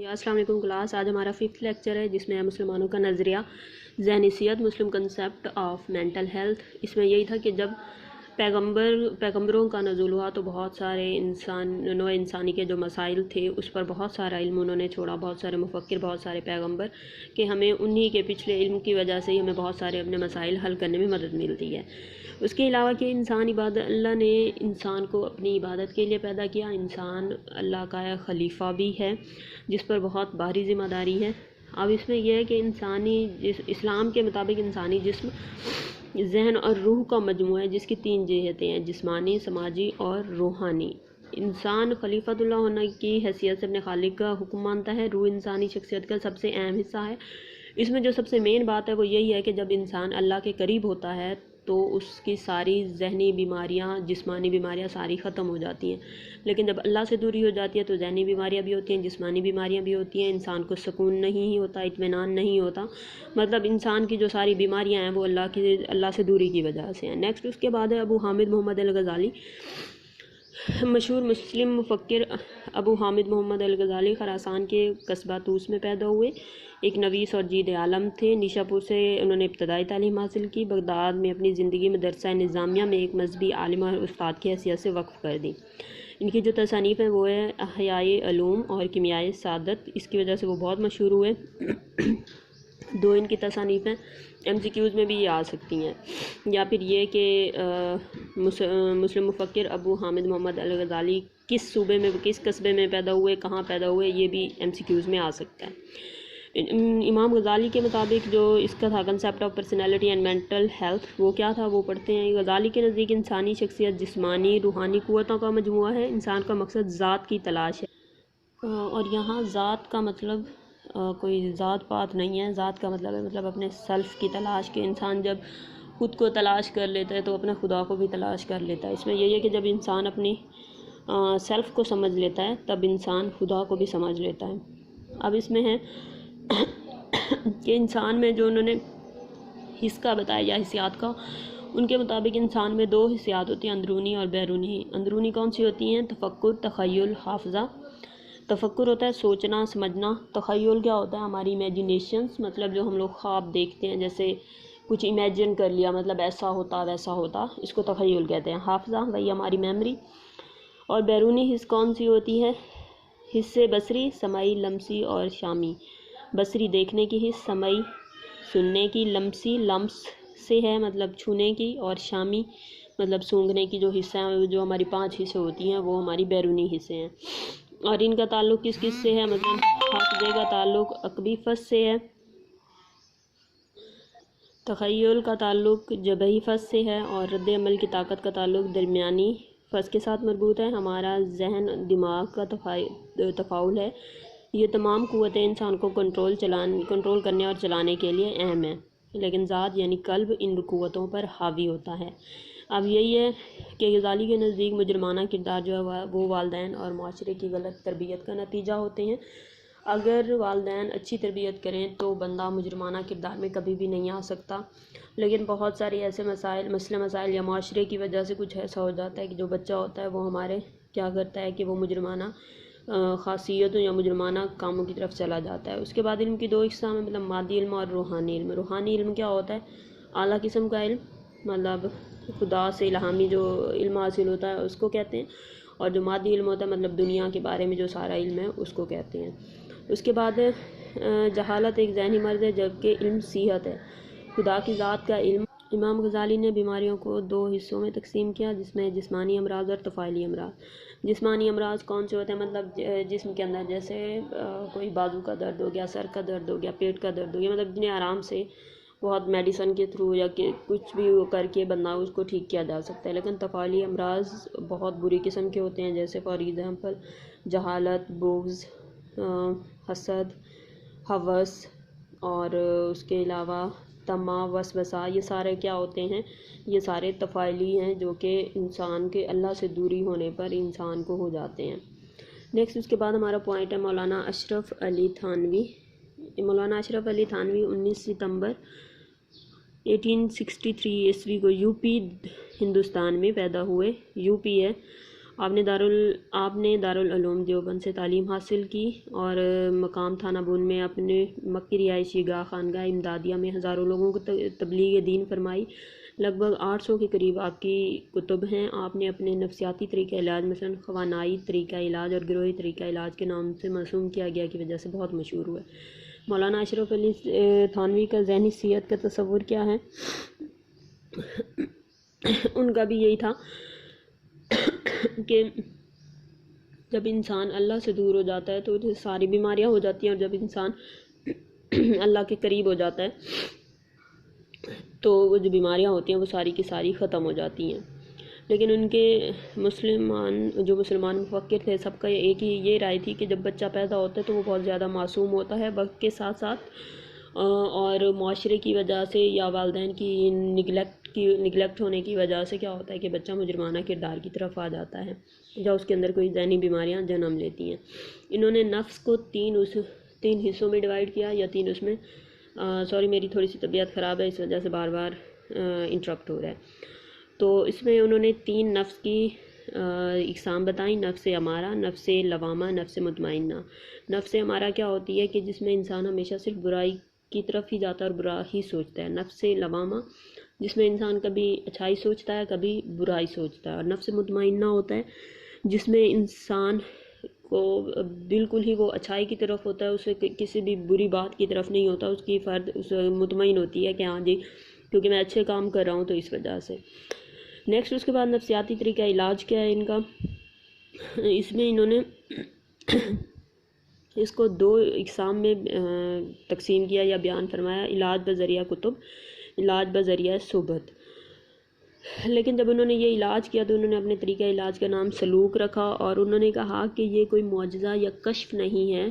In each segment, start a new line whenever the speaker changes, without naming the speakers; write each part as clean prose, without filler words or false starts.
السلام علیکم کلاس. آج ہمارا 5th لیکچر ہے جس میں ہے مسلمانوں کا نظریہ ذہنی صحت، مسلم کنسیپٹ آف مینٹل ہیلتھ. اس میں یہی تھا کہ جب پیغمبروں کا نزول ہوا تو بہت سارے نوع انسانی کے جو مسائل تھے اس پر بہت سارا علم انہوں نے چھوڑا، بہت سارے مفکر، بہت سارے پیغمبر، کہ ہمیں انہی کے پچھلے علم کی وجہ سے ہی ہمیں بہت سارے اپنے مسائل حل کرنے میں مدد ملتی ہے. اس کے علاوہ کہ اللہ نے انسان کو اپنی عبادت کے لیے پیدا کیا. انسان اللہ کا خلیفہ بھی ہے جس پر بہت بھاری ذمہ داری ہے. اب اس میں یہ ہے کہ اسلام کے مطابق انسانی جسم، ذہن اور روح کا مجموعہ ہے جس کی 3 جہتیں ہیں: جسمانی، سماجی اور روحانی. انسان خلیفۃ اللہ ہونے کی حیثیت سے اپنے خالق کا حکم مانتا ہے. روح انسانی شخصیت کا سب سے اہم حصہ ہے. اس میں جو سب سے مین بات ہے وہ یہی ہے کہ جب انسان اللہ کے قریب ہوتا ہے تو اس کی ساری ذہنی بیماریاں، جسمانی بیماریاں ساری ختم ہو جاتی ہیں. لیکن جب اللہ سے دوری ہو جاتی ہے تو ذہنی بیماریاں بھی ہوتی ہیں، جسمانی بیماریاں بھی ہوتی ہیں. انسان کو سکون نہیں ہوتا، اطمینان نہیں ہوتا. مطلب انسان کی جو ساری بیماریاں ہیں وہ اللہ سے دوری کی وجہ سے ہیں. نیکسٹ اس کے بعد ہے ابو حامد محمد الغزالی. مشہور مسلم مفکر ابو حامد محمد الغزالی خراسان کے قصبہ طوس میں پیدا ہوئے. ایک نویس اور جید عالم تھے. نیشا پور سے انہوں نے ابتدائی تعلیم حاصل کی. بغداد میں اپنی زندگی مدرسہ نظامیہ میں ایک مذہبی عالم اور استاد کی حیثیت سے وقف کر دی. ان کی جو تصانیف ہیں وہ ہے احیاء علوم اور کیمیائے سعادت. اس کی وجہ سے وہ بہت مشہور ہوئے. 2 ان کی تصانیف ہیں، MCQs میں بھی یہ آ سکتی ہیں. یا پھر یہ کہ مسلم مفکر ابو حامد محمد الغزالی کس صوبے میں، کس قصبے میں پیدا ہوئے، کہاں پیدا ہوئے، یہ بھی MCQs میں آ سکتا ہے. امام غزالی کے مطابق جو اس کا تھا concept of personality and mental health, وہ کیا تھا وہ پڑھتے ہیں. غزالی کے نزدیک انسانی شخصیت جسمانی روحانی قوتوں کا مجموعہ ہے. انسان کا مقصد ذات کی تلاش ہے. اور یہاں ذات کا مطلب کوئی ذات پات نہیں ہے. ذات کا مطلب ہے اپنے سیلف کی تلاش. کے انسان جب خود کو تلاش کر لیتا ہے تو اپنے خدا کو بھی تلاش کر لیتا ہے. اس میں یہی ہے کہ جب انسان اپنی سیلف کو سمجھ لیتا ہے تب انسان خدا کو بھی سمجھ لیتا ہے. اب اس میں ہے کہ انسان میں جو انہوں نے حص کا بتایا یا حسیات کا، ان کے مطابق انسان میں 2 حسیات ہوتی ہیں، اندرونی اور بیرونی. اندرونی کون سی ہوتی ہیں؟ تفکر، تخیل، حافظہ. تفکر ہوتا ہے سوچنا سمجھنا. تخیل کیا ہوتا ہے؟ ہماری امیجینیشنز، مطلب جو ہم لوگ خواب دیکھتے ہیں، جیسے کچھ امیجن کر لیا، مطلب ایسا ہوتا ویسا ہوتا، اس کو تخیل کہتے ہیں. حافظہ وہی ہماری میموری. اور بیرونی حص کون سی ہوتی ہے؟ حص بصری، سمعی، لمسی اور شامی. بصری دیکھنے کی حص، سمعی سننے کی، لمسی لمس سے ہے مطلب چھونے کی، اور شامی مطلب سونگھنے کی جو حصہ ہیں، جو ہماری 5 حصے ہوتی ہیں وہ ہماری بیرونی حصے ہیں. اور ان کا تعلق کس کس سے ہے؟ مطلب حافظے کا تعلق عقبی فص سے ہے، تخیل کا تعلق جبہی فص سے ہے، اور رد عمل کی طاقت کا تعلق درمیانی فص کے ساتھ مربوط ہے. ہمارا ذہن دماغ کا تفاعل ہے. یہ تمام قوتیں انسان کو کنٹرول کرنے اور چلانے کے لیے اہم ہیں، لیکن ذات یعنی قلب ان قوتوں پر حاوی ہوتا ہے. اب یہی ہے کہ غزالی کے نزدیک مجرمانہ کردار جو ہے وہ والدین اور معاشرے کی غلط تربیت کا نتیجہ ہوتے ہیں. اگر والدین اچھی تربیت کریں تو بندہ مجرمانہ کردار میں کبھی بھی نہیں آ سکتا. لیکن بہت سارے ایسے مسائل یا معاشرے کی وجہ سے کچھ ایسا ہو جاتا ہے کہ جو بچہ ہوتا ہے وہ ہمارے کیا کرتا ہے کہ وہ مجرمانہ خاصیتوں یا مجرمانہ کاموں کی طرف چلا جاتا ہے. اس کے بعد علم کی 2 اقسام ہیں، مطلب مادی علم اور روحانی علم. روحانی علم کیا ہوتا ہے؟ اعلیٰ قسم کا علم، مطلب خدا سے الہامی جو علم حاصل ہوتا ہے اس کو کہتے ہیں. اور جو مادی علم ہوتا ہے مطلب دنیا کے بارے میں جو سارا علم ہے اس کو کہتے ہیں. اس کے بعد جہالت ایک ذہنی مرض ہے جبکہ علم صحت ہے، خدا کی ذات کا علم. امام غزالی نے بیماریوں کو 2 حصوں میں تقسیم کیا، جس میں جسمانی امراض اور طفیلی امراض. جسمانی امراض کون سے ہوتے ہیں؟ مطلب جسم کے اندر جیسے کوئی بازو کا درد ہو گیا، سر کا درد ہو گیا، پیٹ کا درد ہو گیا، مطلب جنہیں آرام سے بہت میڈیسن کے تھرو یا کہ کچھ بھی کر کے بندہ اس کو ٹھیک کیا جا سکتا ہے. لیکن طفیلی امراض بہت بری قسم کے ہوتے ہیں، جیسے فار ایگزامپل جہالت، بغض، حسد، ہوس، اور اس کے علاوہ طمع، وسوسہ. یہ سارے کیا ہوتے ہیں؟ یہ سارے طفیلی ہیں جو کہ انسان کے اللہ سے دوری ہونے پر انسان کو ہو جاتے ہیں. نیکسٹ اس کے بعد ہمارا پوائنٹ ہے مولانا اشرف علی تھانوی. مولانا اشرف علی تھانوی 19 ستمبر 1863 عیسوی کو UP ہندوستان میں پیدا ہوئے. UP ہے. آپ نے دارالعلوم دیوبند سے تعلیم حاصل کی اور مقام تھانہ بون میں اپنے مکی رہائشی گاہ خانگاہ امدادیہ میں ہزاروں لوگوں کو تبلیغ دین فرمائی۔ لگ بھگ 800 کے قریب آپ کی کتب ہیں۔ آپ نے اپنے نفسیاتی طریقہ علاج مثلا خوانائی طریقہ علاج اور گروہی طریقہ علاج کے نام سے مرسوم کیا گیا کی وجہ سے بہت مشہور ہوئے۔ مولانا اشرف علی تھانوی کا ذہنی صحت کا تصور کیا ہے؟ ان کا بھی یہی تھا کہ جب انسان اللہ سے دور ہو جاتا ہے تو ساری بیماریاں ہو جاتی ہیں، اور جب انسان اللہ کے قریب ہو جاتا ہے تو وہ جو بیماریاں ہوتی ہیں وہ ساری کی ساری ختم ہو جاتی ہیں۔ لیکن ان کے مسلمان مفکر تھے، سب کا ایک ہی یہ رائے تھی کہ جب بچہ پیدا ہوتا ہے تو وہ بہت زیادہ معصوم ہوتا ہے، وقت کے ساتھ ساتھ اور معاشرے کی وجہ سے یا والدین کی نگلیکٹ ہونے کی وجہ سے کیا ہوتا ہے کہ بچہ مجرمانہ کردار کی طرف آ جاتا ہے یا اس کے اندر کوئی ذہنی بیماریاں جنم لیتی ہیں۔ انہوں نے نفس کو تین حصوں میں ڈیوائیڈ کیا یا تین اس میں سوری میری تھوڑی سی طبیعت خراب ہے، اس وجہ سے بار بار انٹرپٹ ہو رہا ہے۔ تو اس میں انہوں نے 3 نفس کی اقسام بتائیں: نفس امارہ، نفس لوامہ، نفس مطمئنہ۔ نفس امارہ کیا ہوتی ہے کہ جس میں انسان ہمیشہ صرف برائی کی طرف ہی جاتا ہے اور برا ہی سوچتا ہے۔ نفس لوامہ جس میں انسان کبھی اچھائی سوچتا ہے کبھی برائی سوچتا ہے، اور نفس مطمئنہ ہوتا ہے جس میں انسان کو بالکل ہی وہ اچھائی کی طرف ہوتا ہے، اسے کسی بھی بری بات کی طرف نہیں ہوتا، اس کی فرد اس مطمئن ہوتی ہے کہ ہاں جی کیونکہ میں اچھے کام کر رہا ہوں تو اس وجہ سے۔ نیکسٹ اس کے بعد نفسیاتی طریقہ علاج کیا ہے ان کا؟ اس میں انہوں نے اس کو 2 اقسام میں تقسیم کیا یا بیان فرمایا: علاج بذریعہ کتب، علاج بذریعہ صحبت۔ لیکن جب انہوں نے یہ علاج کیا تو انہوں نے اپنے طریقہ علاج کا نام سلوک رکھا، اور انہوں نے کہا کہ یہ کوئی معجزہ یا کشف نہیں ہے،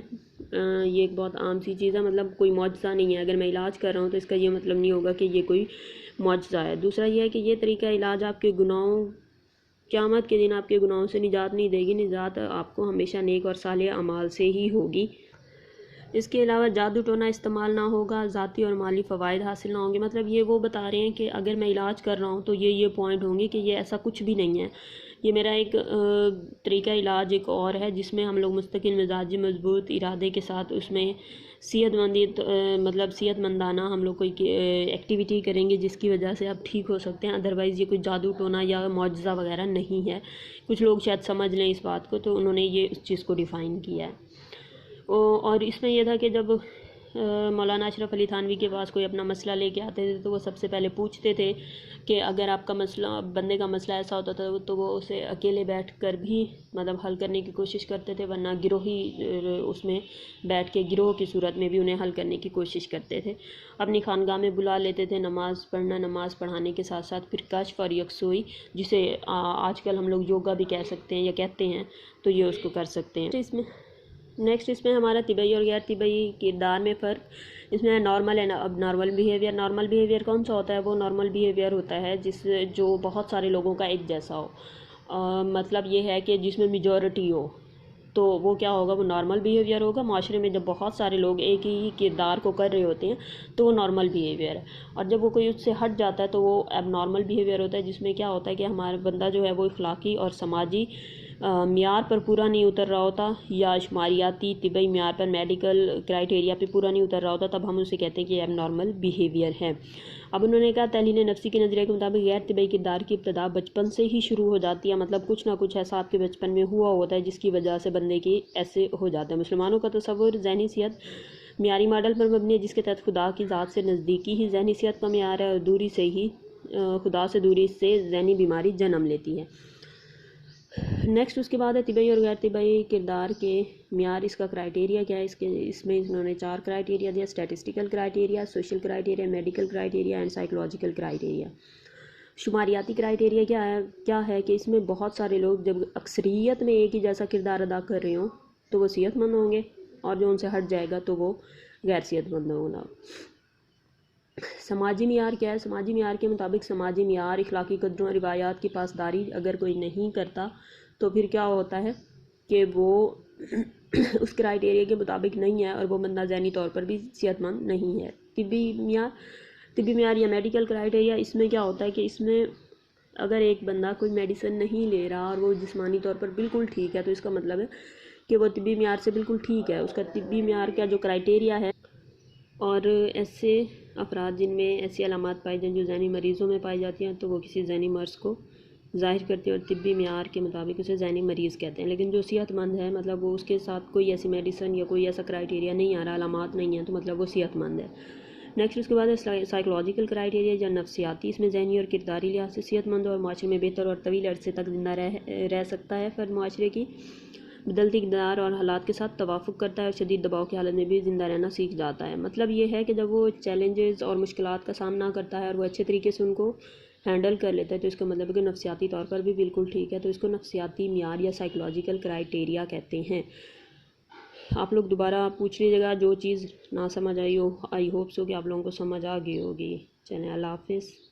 یہ ایک بہت عام سی چیز ہے، مطلب کوئی معجزہ نہیں ہے۔ اگر میں علاج کر رہا ہوں تو اس کا یہ مطلب نہیں ہوگا کہ یہ کوئی معجزہ ہے۔ دوسرا یہ ہے کہ یہ طریقہ علاج آپ کے گناہوں قیامت کے دن آپ کے گناہوں سے نجات نہیں دے گی، نجات آپ کو ہمیشہ نیک اور صالح اعمال سے ہی ہوگی۔ اس کے علاوہ جادو ٹونا استعمال نہ ہوگا، ذاتی اور مالی فوائد حاصل نہ ہوں گے۔ مطلب یہ وہ بتا رہے ہیں کہ اگر میں علاج کر رہا ہوں تو یہ پوائنٹ ہوں گے کہ یہ ایسا کچھ بھی نہیں ہے۔ یہ میرا ایک طریقہ علاج ایک اور ہے جس میں ہم لوگ مستقل مزاجی مضبوط ارادے کے ساتھ اس میں صحت مندانہ ہم لوگ کوئی ایکٹیویٹی کریں گے جس کی وجہ سے آپ ٹھیک ہو سکتے ہیں۔ ادروائز یہ کوئی جادو ٹونا یا معجزہ وغیرہ نہیں ہے۔ کچھ لوگ شاید سمجھ لیں اس بات کو، تو انہوں نے یہ اس چیز کو ڈیفائن کیا ہے۔ اور اس میں یہ تھا کہ جب مولانا اشرف علی تھانوی کے پاس کوئی اپنا مسئلہ لے کے آتے تھے تو وہ سب سے پہلے پوچھتے تھے کہ اگر آپ کا مسئلہ بندے کا مسئلہ ایسا ہوتا تھا تو وہ اسے اکیلے بیٹھ کر بھی حل کرنے کی کوشش کرتے تھے، ورنہ گروہی اس میں بیٹھ کے گروہ کی صورت میں بھی انہیں حل کرنے کی کوشش کرتے تھے۔ اپنی خانگاہ میں بلا لیتے تھے، نماز پڑھنا، نماز پڑھانے کے ساتھ ساتھ پھر کشف اور یکسوئی، جسے آج کل ہم لوگ یوگا بھی کہہ سکتے ہیں یا کہتے ہیں، تو یہ اس کو کر سکتے ہیں۔ نیکسٹ اس میں ہمارا طبعی اور غیر طبعی کردار میں فرق۔ اس میں نارمل اینڈ اب نارمل بیہیویئر۔ نارمل بیہیویئر کون سا ہوتا ہے؟ وہ نارمل بیہیویئر ہوتا ہے جو بہت سارے لوگوں کا ایک جیسا ہو، مطلب یہ ہے کہ جس میں میجورٹی ہو، تو وہ کیا ہوگا؟ وہ نارمل بیہیویئر ہوگا۔ معاشرے میں جب بہت سارے لوگ ایک ہی کردار کو کر رہے ہوتے ہیں تو وہ نارمل بیہیویئر ہے، اور جب وہ کوئی اس سے ہٹ جاتا ہے تو وہ اب نارمل بیہیویئر ہوتا ہے، جس میں کیا ہوتا ہے کہ ہمارا بندہ جو ہے وہ اخلاقی اور سماجی معیار پر پورا نہیں اتر رہا ہوتا، یا شماریاتی طبعی معیار پر میڈیکل کرائٹیریا پہ پورا نہیں اتر رہا ہوتا، تب ہم اسے کہتے ہیں کہ یہ اب نارمل بیہیویئر ہے۔ اب انہوں نے کہا تحلیل نفسی کے نظریے کے مطابق غیر طبعی کردار کی ابتدا بچپن سے ہی شروع ہو جاتی ہے، مطلب کچھ نہ کچھ ایسا آپ کے بچپن میں ہوا ہوتا ہے جس کی وجہ سے بندے کی ایسے ہو جاتا ہے۔ مسلمانوں کا تصور ذہنی صحت معیاری ماڈل پر مبنی ہے، جس کے تحت خدا کی ذات سے نزدیکی ہی ذہنی صحت کا معیار ہے، اور خدا سے دوری سے ذہنی بیماری جنم لیتی ہے۔ نیکسٹ اس کے بعد ہے طبعی اور غیر طبعی کردار کے معیار، اس کا کرائٹیریا کیا ہے؟ اس میں انہوں نے 4 کرائٹیریا دیا: statistical criteria, social criteria, medical criteria and psychological criteria. شماریاتی کرائٹیریا کیا ہے کہ اس میں بہت سارے لوگ جب اکثریت میں ایک ہی جیسا کردار ادا کر رہے ہوں تو وہ صحت مند ہوں گے، اور جو ان سے ہٹ جائے گا تو وہ غیر صحت مند ہوگا۔ سماجی معیار کیا ہے؟ سماجی معیار کے مطابق سماجی معیار اخلاقی قدروں اور روایات کی پاسداری اگر کوئی نہیں کرتا تو پھر کیا ہوتا ہے کہ وہ اس کرائٹیریا کے مطابق نہیں ہے، اور وہ بندہ ذہنی طور پر بھی صحت مند نہیں ہے۔ طبی معیار یا میڈیکل کرائٹیریا، اس میں کیا ہوتا ہے کہ اس میں اگر ایک بندہ کوئی میڈیسن نہیں لے رہا اور وہ جسمانی طور پر بالکل ٹھیک ہے تو اس کا مطلب ہے کہ وہ طبی معیار سے بالکل ٹھیک ہے، اس کا طبی معیار کا جو کرائٹیریا ہے۔ اور ایسے افراد جن میں ایسی علامات پائی جائیں جو ذہنی مریضوں میں پائی جاتی ہیں تو وہ کسی ذہنی مرض کو ظاہر کرتے ہیں اور طبی معیار کے مطابق اسے ذہنی مریض کہتے ہیں۔ لیکن جو صحت مند ہے، مطلب وہ اس کے ساتھ کوئی ایسی میڈیسن یا کوئی ایسا کرائٹیریا نہیں آ رہا، علامات نہیں ہیں، تو مطلب وہ صحت مند ہے۔ نیکسٹ اس کے بعد ہے سائیکولوجیکل کرائٹیریا یا نفسیاتی۔ اس میں ذہنی اور کرداری لحاظ سے صحت مند اور معاشرے میں بہتر اور طویل عرصے تک زندہ رہ سکتا ہے۔ فرد معاشرے کی بدلتی اقدار اور حالات کے ساتھ توافق کرتا ہے اور شدید دباؤ کی حالت میں بھی زندہ رہنا سیکھ جاتا ہے۔ مطلب یہ ہے کہ جب وہ چیلنجز اور مشکلات کا سامنا کرتا ہے اور وہ اچھے طریقے سے ان کو ہینڈل کر لیتا ہے تو اس کا مطلب ہے کہ نفسیاتی طور پر بھی بالکل ٹھیک ہے، تو اس کو نفسیاتی معیار یا سائیکولوجیکل کرائٹیریا کہتے ہیں۔ آپ لوگ دوبارہ پوچھ لیجیے گا جو چیز نہ سمجھ آئی ہو، آئی ہوپ سو کہ آپ لوگوں کو سمجھ آ گئی ہوگی۔ چلیں، اللہ حافظ۔